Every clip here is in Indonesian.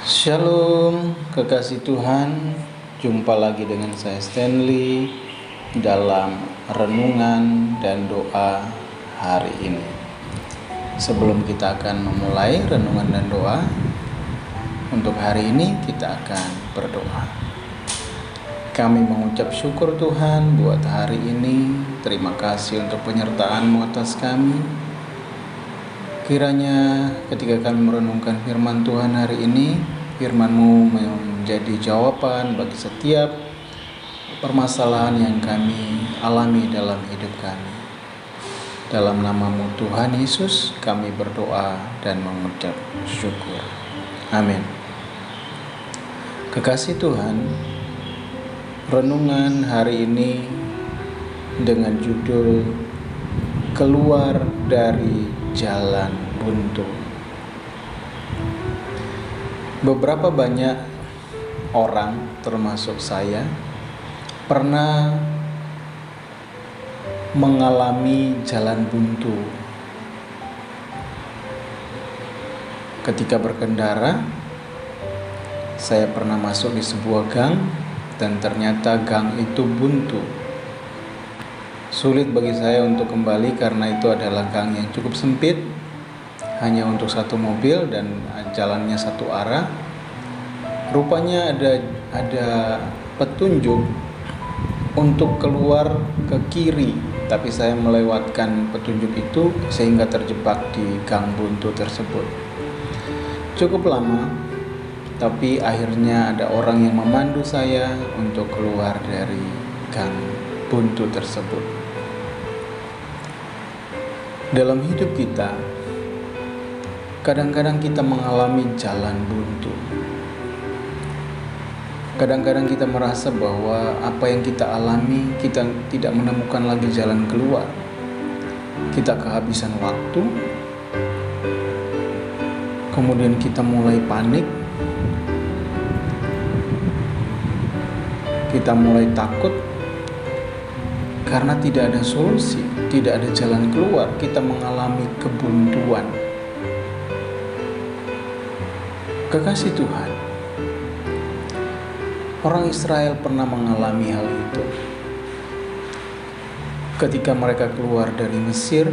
Shalom, kekasih Tuhan. Jumpa lagi dengan saya Stanley dalam renungan dan doa hari ini. Sebelum kita akan memulai renungan dan doa, untuk hari ini kita akan berdoa. Kami mengucap syukur Tuhan buat hari ini. Terima kasih untuk penyertaan-Mu atas kami. Kiranya ketika kami merenungkan firman Tuhan hari ini, firman-Mu menjadi jawaban bagi setiap permasalahan yang kami alami dalam hidup kami. Dalam nama-Mu Tuhan Yesus, kami berdoa dan mengucap syukur. Amin. Kekasih Tuhan, renungan hari ini dengan judul Keluar dari Jalan Buntu. Beberapa banyak orang, termasuk saya, pernah mengalami jalan buntu. Ketika berkendara, saya pernah masuk di sebuah gang dan ternyata gang itu buntu. Sulit bagi saya untuk kembali karena itu adalah gang yang cukup sempit, hanya untuk satu mobil dan jalannya satu arah. Rupanya ada petunjuk untuk keluar ke kiri, tapi saya melewatkan petunjuk itu sehingga terjebak di gang buntu tersebut. Cukup lama, tapi akhirnya ada orang yang memandu saya untuk keluar dari gang buntu tersebut. Dalam hidup kita, kadang-kadang kita mengalami jalan buntu. Kadang-kadang kita merasa bahwa apa yang kita alami, kita tidak menemukan lagi jalan keluar. Kita kehabisan waktu, kemudian kita mulai panik, kita mulai takut karena tidak ada solusi, tidak ada jalan keluar. Kita mengalami kebuntuan. Kekasih Tuhan, orang Israel pernah mengalami hal itu. Ketika mereka keluar dari Mesir,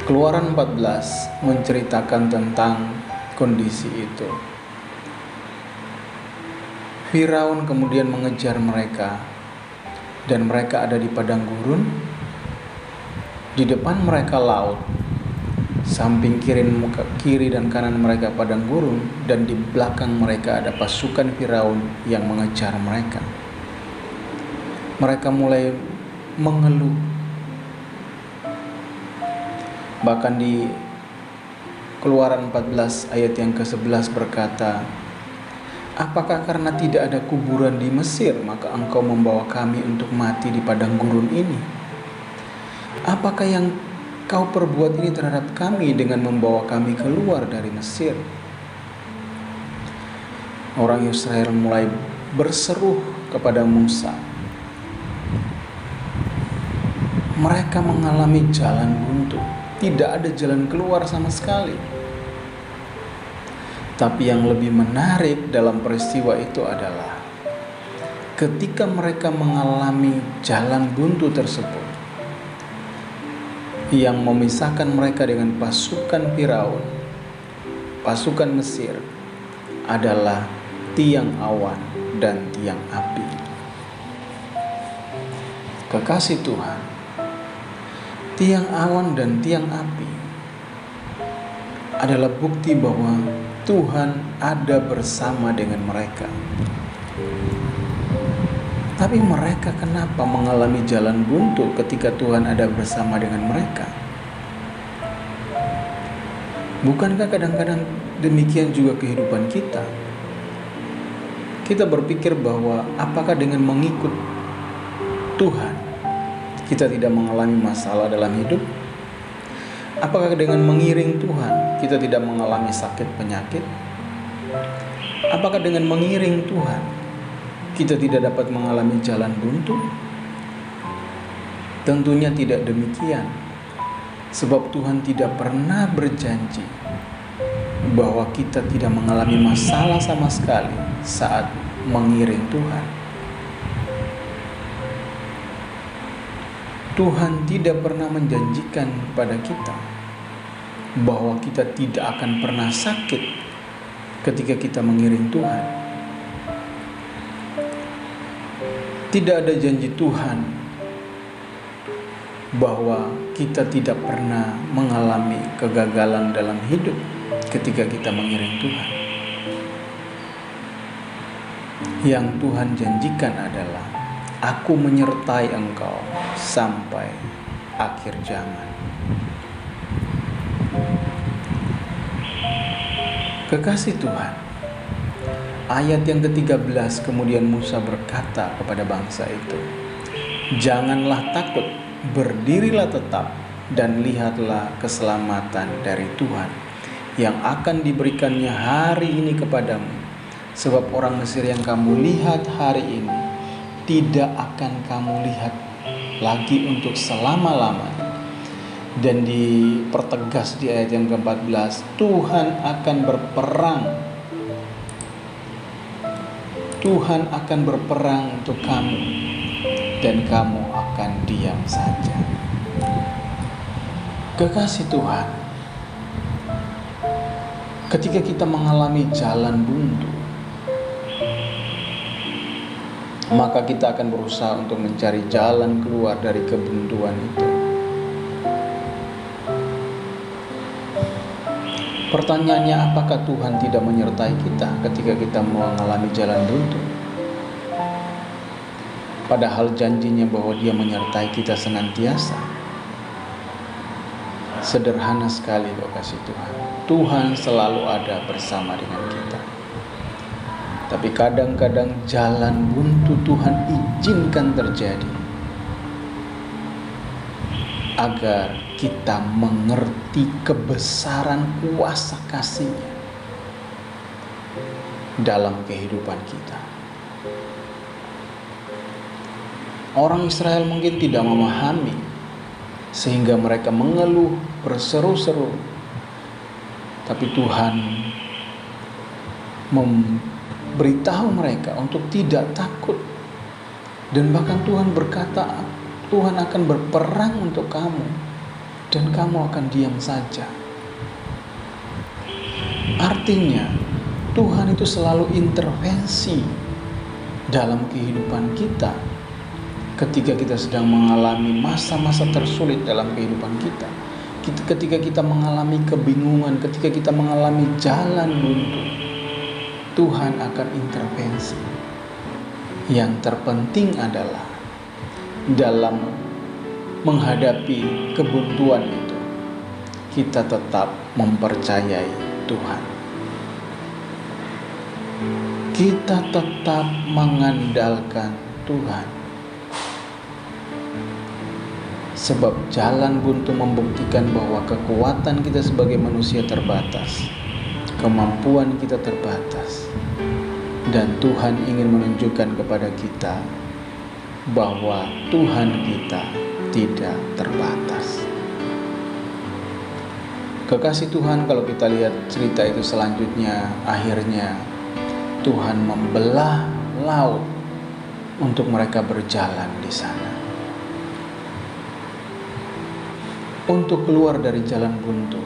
Keluaran 14 menceritakan tentang kondisi itu. Firaun kemudian mengejar mereka, dan mereka ada di padang gurun. Di depan mereka laut, samping kiri dan kanan mereka padang gurun, dan di belakang mereka ada pasukan Firaun yang mengejar mereka. Mereka mulai mengeluh. Bahkan di Keluaran 14 ayat yang ke-11 berkata, "Apakah karena tidak ada kuburan di Mesir, maka engkau membawa kami untuk mati di padang gurun ini? Apakah yang kau perbuat ini terhadap kami dengan membawa kami keluar dari Mesir?" Orang Israel mulai berseru kepada Musa. Mereka mengalami jalan buntu, tidak ada jalan keluar sama sekali. Tapi yang lebih menarik dalam peristiwa itu adalah ketika mereka mengalami jalan buntu tersebut yang memisahkan mereka dengan pasukan Firaun, pasukan Mesir, adalah tiang awan dan tiang api. Kekasih Tuhan, tiang awan dan tiang api adalah bukti bahwa Tuhan ada bersama dengan mereka. Tapi mereka kenapa mengalami jalan buntu ketika Tuhan ada bersama dengan mereka? Bukankah kadang-kadang demikian juga kehidupan kita? Kita berpikir bahwa apakah dengan mengikut Tuhan kita tidak mengalami masalah dalam hidup? Apakah dengan mengiring Tuhan kita tidak mengalami sakit penyakit? Apakah dengan mengiring Tuhan kita tidak dapat mengalami jalan buntu? Tentunya tidak demikian. Sebab Tuhan tidak pernah berjanji bahwa kita tidak mengalami masalah sama sekali saat mengiring Tuhan. Tuhan tidak pernah menjanjikan kepada kita bahwa kita tidak akan pernah sakit ketika kita mengiring Tuhan. Tidak ada janji Tuhan bahwa kita tidak pernah mengalami kegagalan dalam hidup ketika kita mengiring Tuhan. Yang Tuhan janjikan adalah, Aku menyertai engkau sampai akhir zaman. Kekasih Tuhan, ayat yang ke-13 kemudian Musa berkata kepada bangsa itu, Janganlah takut, berdirilah tetap dan lihatlah keselamatan dari Tuhan yang akan diberikannya hari ini kepadamu. Sebab orang Mesir yang kamu lihat hari ini tidak akan kamu lihat lagi untuk selama-lamanya. Dan dipertegas di ayat yang ke-14, Tuhan akan berperang. Tuhan akan berperang untuk kamu dan kamu akan diam saja. Kekasih Tuhan, ketika kita mengalami jalan buntu, maka kita akan berusaha untuk mencari jalan keluar dari kebuntuan itu. Pertanyaannya, apakah Tuhan tidak menyertai kita ketika kita mengalami jalan buntu? Padahal janjinya bahwa Dia menyertai kita senantiasa. Sederhana sekali, kekasih Tuhan. Tuhan selalu ada bersama dengan kita. Tapi kadang-kadang jalan buntu Tuhan izinkan terjadi agar kita mengerti kebesaran kuasa kasih-Nya dalam kehidupan kita. Orang Israel mungkin tidak memahami, sehingga mereka mengeluh, berseru-seru. Tapi Tuhan memberitahu mereka untuk tidak takut. Dan bahkan Tuhan berkata, Tuhan akan berperang untuk kamu dan kamu akan diam saja. Artinya, Tuhan itu selalu intervensi dalam kehidupan kita ketika kita sedang mengalami masa-masa tersulit dalam kehidupan kita. Ketika kita mengalami kebingungan, ketika kita mengalami jalan buntu, Tuhan akan intervensi. Yang terpenting adalah dalam menghadapi kebuntuan itu, kita tetap mempercayai Tuhan. Kita tetap mengandalkan Tuhan. Sebab jalan buntu membuktikan bahwa kekuatan kita sebagai manusia terbatas, kemampuan kita terbatas, dan Tuhan ingin menunjukkan kepada kita bahwa Tuhan kita tidak terbatas. Kekasih Tuhan, kalau kita lihat cerita itu selanjutnya, akhirnya Tuhan membelah laut untuk mereka berjalan di sana. Untuk keluar dari jalan buntu,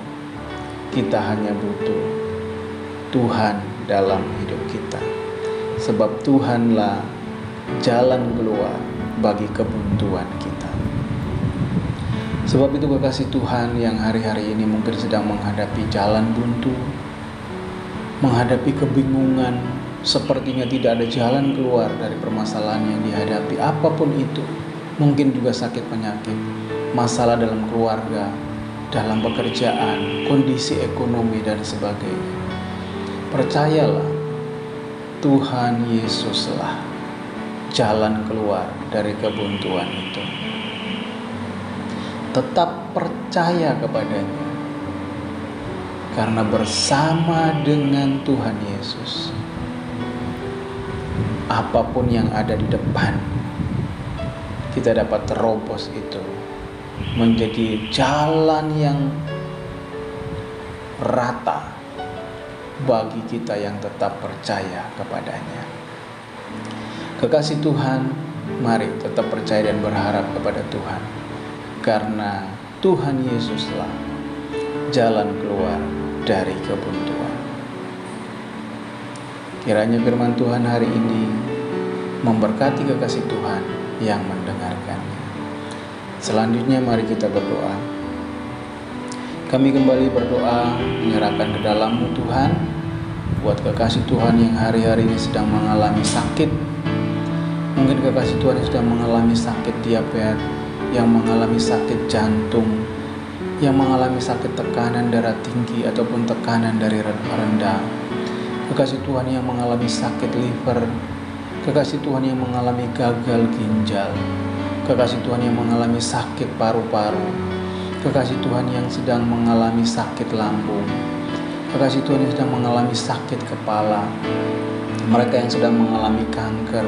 kita hanya butuh Tuhan dalam hidup kita. Sebab Tuhanlah jalan keluar bagi kebuntuan kita. Sebab itu kekasih Tuhan yang hari-hari ini mungkin sedang menghadapi jalan buntu, menghadapi kebingungan, sepertinya tidak ada jalan keluar dari permasalahan yang dihadapi, apapun itu. Mungkin juga sakit penyakit, masalah dalam keluarga, dalam pekerjaan, kondisi ekonomi dan sebagainya. Percayalah, Tuhan Yesuslah jalan keluar dari kebuntuan itu. Tetap percaya kepadanya, karena bersama dengan Tuhan Yesus, apapun yang ada di depan, kita dapat terobos itu menjadi jalan yang rata, bagi kita yang tetap percaya kepadanya. Kekasih Tuhan, mari tetap percaya dan berharap kepada Tuhan, karena Tuhan Yesuslah jalan keluar dari kebuntuan. Kiranya firman Tuhan hari ini memberkati kekasih Tuhan yang mendengarkannya. Selanjutnya mari kita berdoa. Kami kembali berdoa menyerahkan ke dalam-Mu Tuhan, buat kekasih Tuhan yang hari-hari ini sedang mengalami sakit. Mungkin kekasih Tuhan yang sedang mengalami sakit diabetes, yang mengalami sakit jantung, yang mengalami sakit tekanan darah tinggi ataupun tekanan dari rendah. Kekasih Tuhan yang mengalami sakit liver, kekasih Tuhan yang mengalami gagal ginjal, kekasih Tuhan yang mengalami sakit paru-paru, kekasih Tuhan yang sedang mengalami sakit lambung, kekasih Tuhan yang sedang mengalami sakit kepala, mereka yang sedang mengalami kanker,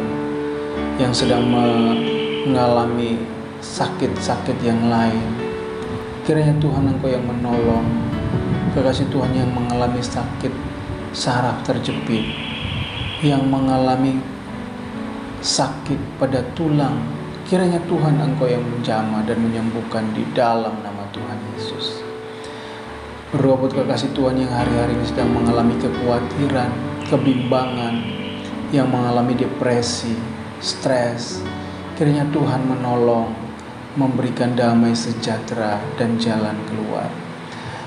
yang sedang mengalami sakit-sakit yang lain. Kiranya Tuhan Engkau yang menolong kekasih Tuhan yang mengalami sakit saraf terjepit, yang mengalami sakit pada tulang. Kiranya Tuhan Engkau yang menjamah dan menyembuhkan di dalam nama Tuhan Yesus. Berdoa buat kekasih Tuhan yang hari-hari ini sedang mengalami kekhawatiran, kebimbangan, yang mengalami depresi, stres. Kiranya Tuhan menolong, memberikan damai sejahtera dan jalan keluar.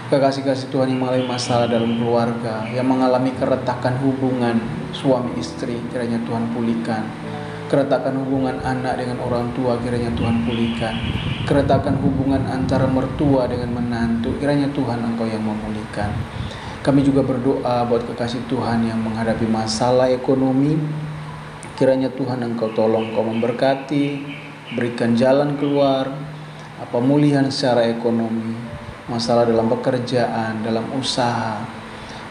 Kekasih-kasih Tuhan yang mengalami masalah dalam keluarga, yang mengalami keretakan hubungan suami istri, kiranya Tuhan pulihkan. Keretakan hubungan anak dengan orang tua, kiranya Tuhan pulihkan. Keretakan hubungan antara mertua dengan menantu, kiranya Tuhan Engkau yang memulihkan. Kami juga berdoa buat kekasih Tuhan yang menghadapi masalah ekonomi. Kiranya Tuhan Engkau tolong, Engkau memberkati, berikan jalan keluar, pemulihan secara ekonomi, masalah dalam pekerjaan, dalam usaha,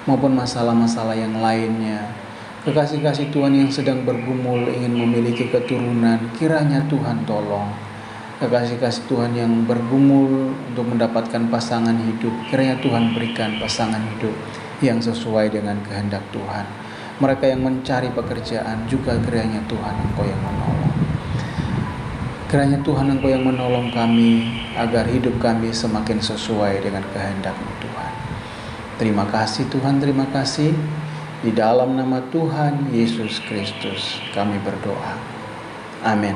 maupun masalah-masalah yang lainnya. Kekasih-kasih Tuhan yang sedang bergumul ingin memiliki keturunan, kiranya Tuhan tolong. Kekasih-kasih Tuhan yang bergumul untuk mendapatkan pasangan hidup, kiranya Tuhan berikan pasangan hidup yang sesuai dengan kehendak Tuhan. Mereka yang mencari pekerjaan juga kiranya Tuhan Engkau yang menolong. Kiranya Tuhan Engkau yang menolong kami agar hidup kami semakin sesuai dengan kehendak-Mu Tuhan. Terima kasih Tuhan, terima kasih. Di dalam nama Tuhan Yesus Kristus kami berdoa. Amin.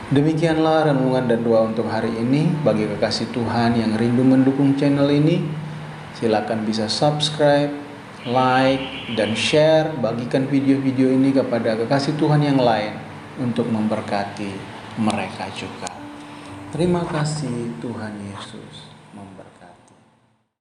Demikianlah renungan dan doa untuk hari ini. Bagi kekasih Tuhan yang rindu mendukung channel ini, silakan bisa subscribe, like, dan share. Bagikan video-video ini kepada kekasih Tuhan yang lain untuk memberkati mereka juga. Terima kasih Tuhan Yesus.